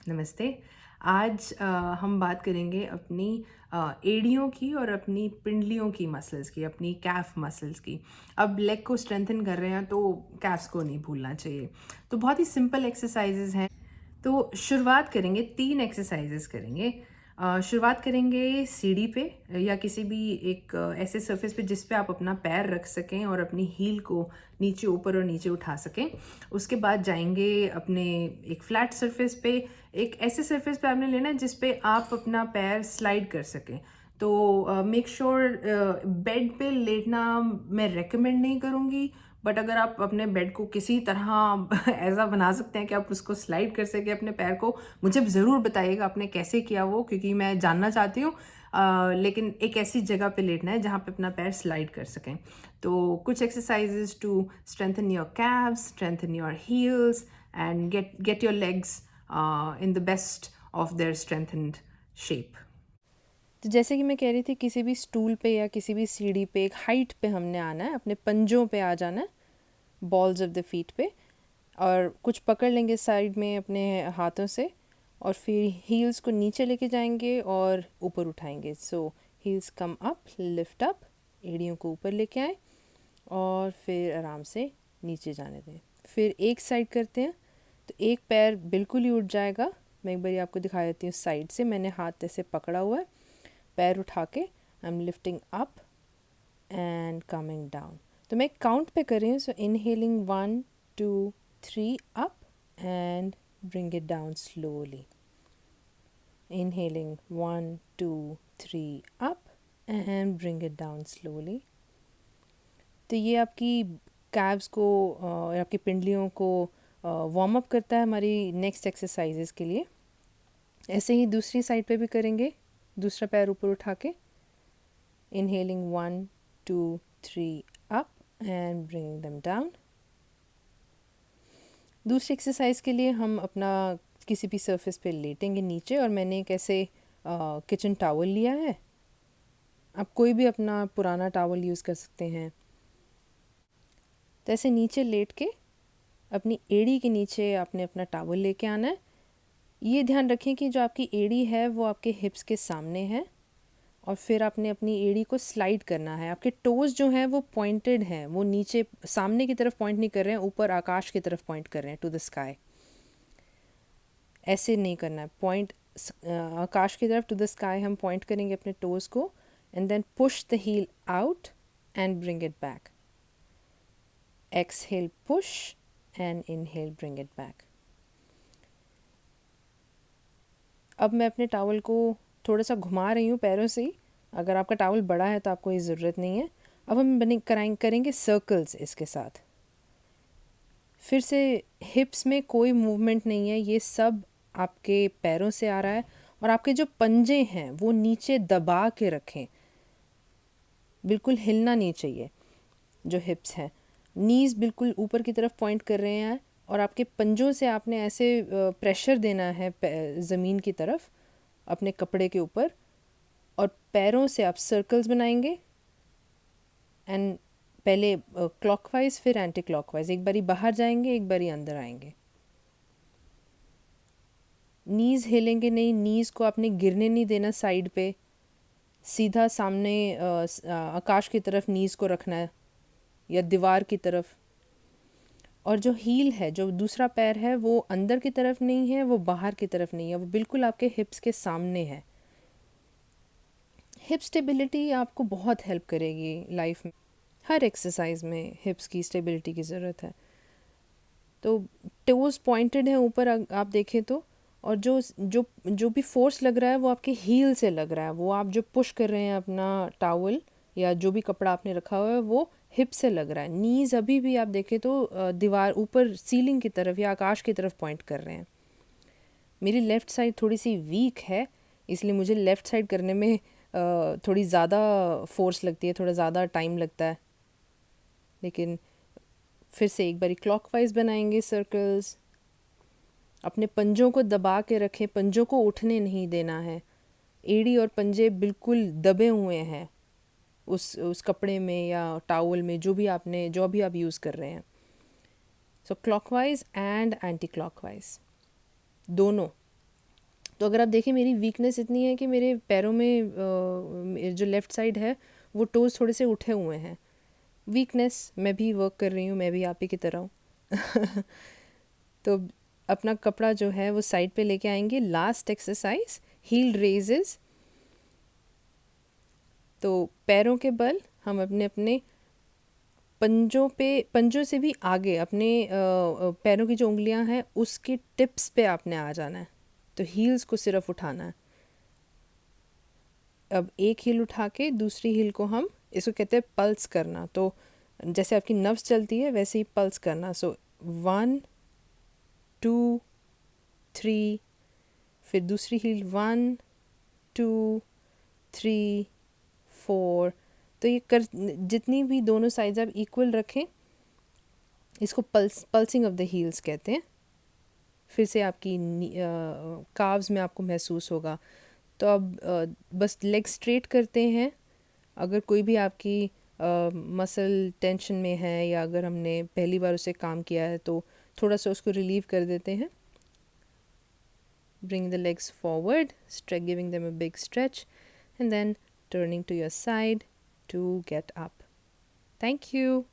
नमस्ते। आज हम बात करेंगे अपनी एड़ियों की और अपनी पिंडलियों की मसल्स की, अपनी कैफ मसल्स की। अब लेग को स्ट्रेंथन कर रहे हैं तो कैफ्स को नहीं भूलना चाहिए। तो बहुत ही सिंपल एक्सरसाइजेज़ हैं। तो शुरुआत करेंगे, 3 एक्सरसाइजेज़ करेंगे। शुरुआत करेंगे सीढ़ी पे या किसी भी एक ऐसे सरफेस पे जिस पे आप अपना पैर रख सकें और अपनी हील को नीचे ऊपर और नीचे उठा सकें। उसके बाद जाएंगे अपने एक फ्लैट सरफेस पे, एक ऐसे सरफेस पे आपने लेना है जिस पे आप अपना पैर स्लाइड कर सकें। तो मेक श्योर बेड पे लेटना मैं रेकमेंड नहीं करूँगी, बट अगर आप अपने बेड को किसी तरह ऐसा बना सकते हैं कि आप उसको स्लाइड कर सकें अपने पैर को, मुझे ज़रूर बताइएगा आपने कैसे किया वो, क्योंकि मैं जानना चाहती हूँ। लेकिन एक ऐसी जगह पे लेटना है जहाँ पे अपना पैर स्लाइड कर सकें। तो कुछ exercises to strengthen your calves, strengthen your heels and get your legs in the best of their strengthened shape. तो जैसे कि मैं कह रही थी, किसी भी स्टूल पे या किसी भी सीढ़ी पे एक हाइट पे हमने आना है, अपने पंजों पे आ जाना है, बॉल्स ऑफ द फीट पे, और कुछ पकड़ लेंगे साइड में अपने हाथों से, और फिर हील्स को नीचे लेके जाएंगे और ऊपर उठाएंगे। So heels come up, lift up, एड़ियों को ऊपर लेके आए और फिर आराम से नीचे जाने दें। फिर एक साइड करते हैं, तो एक पैर बिल्कुल ही उठ जाएगा। मैं एक बार आपको दिखा देती हूँ साइड से। मैंने हाथ ऐसे पकड़ा हुआ है, पैर उठा के I am lifting up and coming down. तो मैं काउंट पे कर रही हूँ। So inhaling 1 2 3 up and bring it down slowly. Inhaling 1 2 3 up and bring it down slowly. तो ये आपकी कैव्स को और आपकी पिंडलियों को वार्म अप करता है हमारी नेक्स्ट एक्सरसाइजेस के लिए। ऐसे ही दूसरी साइड पे भी करेंगे, दूसरा पैर ऊपर उठा के। Inhaling 1 2 3 up and bringing them down. दूसरी एक्सरसाइज के लिए हम अपना किसी भी सरफेस पे लेटेंगे नीचे, और मैंने एक ऐसे किचन टावल लिया है। आप कोई भी अपना पुराना टावल यूज़ कर सकते हैं। तो ऐसे नीचे लेट के अपनी एड़ी के नीचे आपने अपना टावल लेके आना है। ये ध्यान रखें कि जो आपकी एड़ी है वो आपके हिप्स के सामने है, और फिर आपने अपनी एड़ी को स्लाइड करना है। आपके टोज़ जो हैं वो पॉइंटेड हैं, वो नीचे सामने की तरफ पॉइंट नहीं कर रहे हैं, ऊपर आकाश की तरफ पॉइंट कर रहे हैं, टू द स्काई। ऐसे नहीं करना है, पॉइंट आकाश की तरफ, टू द स्काई हम पॉइंट करेंगे अपने टोज़ को, and then push the heel out and bring it back. Exhale push and inhale bring it back. अब मैं अपने टावल को थोड़ा सा घुमा रही हूँ पैरों से ही। अगर आपका टावल बड़ा है तो आपको ये ज़रूरत नहीं है। अब हम करेंगे सर्कल्स इसके साथ। फिर से हिप्स में कोई मूवमेंट नहीं है, ये सब आपके पैरों से आ रहा है। और आपके जो पंजे हैं वो नीचे दबा के रखें, बिल्कुल हिलना नहीं चाहिए। जो हिप्स हैं, नीज़ बिल्कुल ऊपर की तरफ पॉइंट कर रहे हैं, और आपके पंजों से आपने ऐसे प्रेशर देना है ज़मीन की तरफ अपने कपड़े के ऊपर, और पैरों से आप सर्कल्स बनाएंगे। एंड पहले क्लॉकवाइज फिर एंटी क्लॉकवाइज, एक बारी बाहर जाएंगे, एक बारी अंदर आएंगे। नीज़ हिलेंगे नहीं, नीज़ को आपने गिरने नहीं देना साइड पे, सीधा सामने आकाश की तरफ नीज़ को रखना है या दीवार की तरफ। और जो हील है, जो दूसरा पैर है, वो अंदर की तरफ नहीं है, वो बाहर की तरफ नहीं है, वो बिल्कुल आपके हिप्स के सामने है। हिप स्टेबिलिटी आपको बहुत हेल्प करेगी लाइफ में। हर एक्सरसाइज में हिप्स की स्टेबिलिटी की ज़रूरत है। तो टोज़ पॉइंटेड है ऊपर, आप देखें तो, और जो जो जो भी फोर्स लग रहा है वो आपके हील से लग रहा है। वो आप जो पुश कर रहे हैं अपना टावल या जो भी कपड़ा आपने रखा हुआ है, वो हिप से लग रहा है। नीज़ अभी भी आप देखें तो दीवार ऊपर सीलिंग की तरफ या आकाश की तरफ पॉइंट कर रहे हैं। मेरी लेफ़्ट साइड थोड़ी सी वीक है, इसलिए मुझे लेफ़्ट साइड करने में थोड़ी ज़्यादा फोर्स लगती है, थोड़ा ज़्यादा टाइम लगता है। लेकिन फिर से एक बारी क्लॉकवाइज बनाएंगे सर्कल्स। अपने पंजों को दबा के रखें, पंजों को उठने नहीं देना है। एड़ी और पंजे बिल्कुल दबे हुए हैं उस कपड़े में या टावल में, जो भी आप यूज़ कर रहे हैं। सो क्लॉकवाइज एंड एंटी क्लॉकवाइज दोनों। तो अगर आप देखें मेरी वीकनेस इतनी है कि मेरे पैरों में जो लेफ़्ट साइड है वो टोज़ थोड़े से उठे हुए हैं। वीकनेस, मैं भी वर्क कर रही हूँ, मैं भी आप ही की तरह हूँ। तो अपना कपड़ा जो है वो साइड पे लेके आएंगे। Last exercise, heel raises. तो पैरों के बल हम अपने अपने पंजों से भी आगे अपने पैरों की जो उंगलियां हैं उसके टिप्स पे आपने आ जाना है। तो हील्स को सिर्फ उठाना है। अब एक हील उठा के दूसरी हील को हम, इसको कहते हैं पल्स करना। तो जैसे आपकी नर्व्स चलती है वैसे ही पल्स करना। सो 1 2 3, फिर दूसरी हील 1 2 3 4। तो ये कर, जितनी भी दोनों साइड्स आप इक्वल रखें, इसको पल्सिंग ऑफ द हील्स कहते हैं। फिर से आपकी काव्स में आपको महसूस होगा। तो अब बस लेग स्ट्रेट करते हैं। अगर कोई भी आपकी मसल टेंशन में है या अगर हमने पहली बार उसे काम किया है तो थोड़ा सा उसको रिलीव कर देते हैं। Bring the legs forward, giving them a big stretch, and then turning to your side to get up. Thank you.